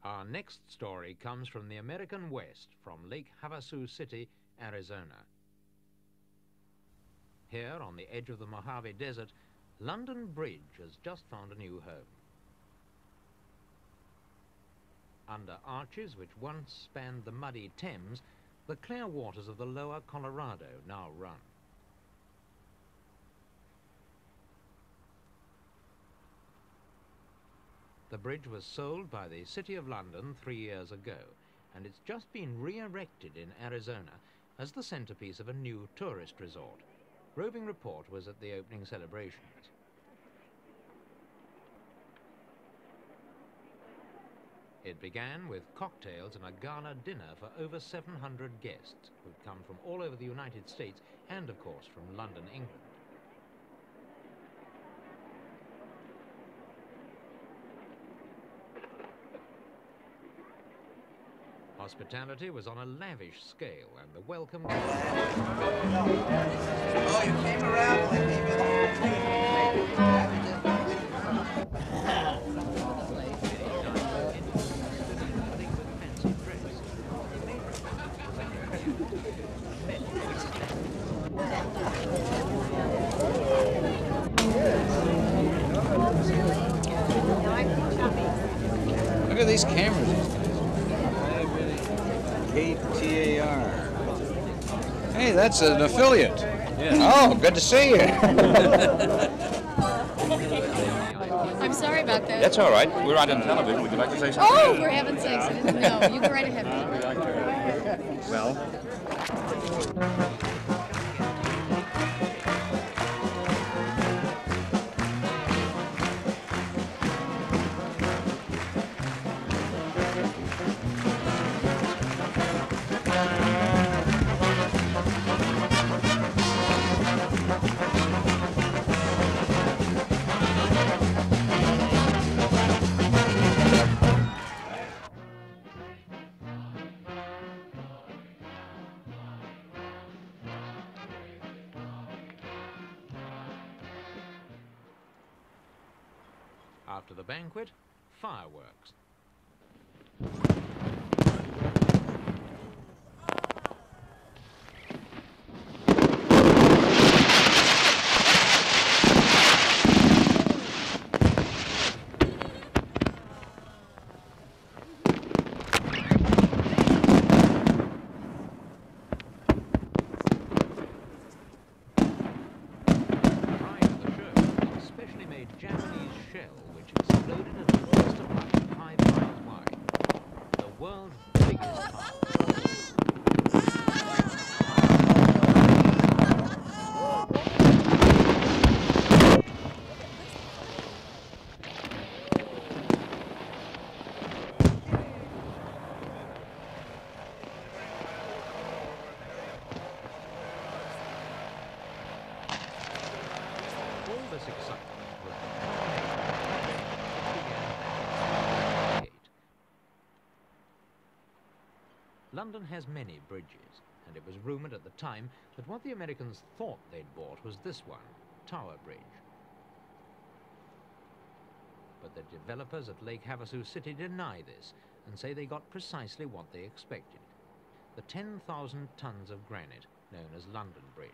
Our next story comes from the American West, from Lake Havasu City, Arizona. Here, on the edge of the Mojave Desert, London Bridge has just found a new home. Under arches which once spanned the muddy Thames, the clear waters of the lower Colorado now run. The bridge was sold by the City of London 3 years ago, and it's just been re-erected in Arizona as the centrepiece of a new tourist resort. Roving Report was at the opening celebrations. It began with cocktails and a gala dinner for over 700 guests who'd come from all over the United States and, of course, from London, England. Hospitality was on a lavish scale, and the welcome... Oh, you came around like Look at these cameras. KTAR. Hey, that's an affiliate. Yeah. Oh, good to see you. I'm sorry about that. That's all right. We're out on television. Would you like to say something? Oh, for heaven's sakes. I didn't know. You go right ahead. Well. After the banquet, fireworks. Japanese shell which exploded at a burst of light 5 miles wide. The world's biggest pile. All this excitement was London has many bridges, and it was rumoured at the time that what the Americans thought they'd bought was this one, Tower Bridge. But the developers at Lake Havasu City deny this and say they got precisely what they expected, the 10,000 tons of granite known as London Bridge.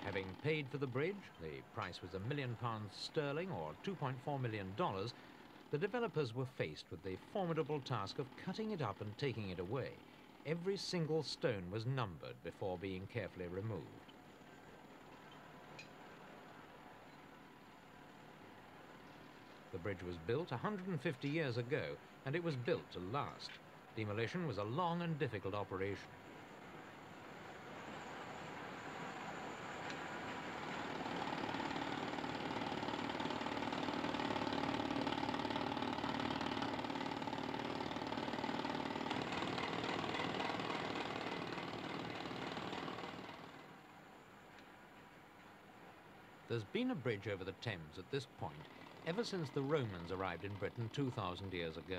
Having paid for the bridge, the price was £1 million sterling or $2.4 million, the developers were faced with the formidable task of cutting it up and taking it away. Every single stone was numbered before being carefully removed. The bridge was built 150 years ago, and it was built to last. Demolition was a long and difficult operation. There's been a bridge over the Thames at this point ever since the Romans arrived in Britain 2,000 years ago.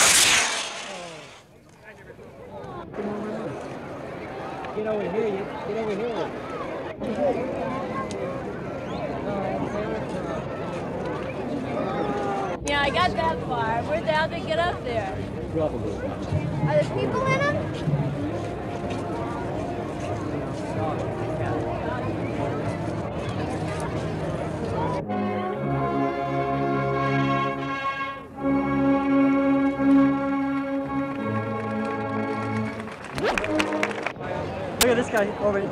Get over here, you. Get over here. Yeah, I got that far. We're down to get up there. Are there people in them? Look at this guy over here.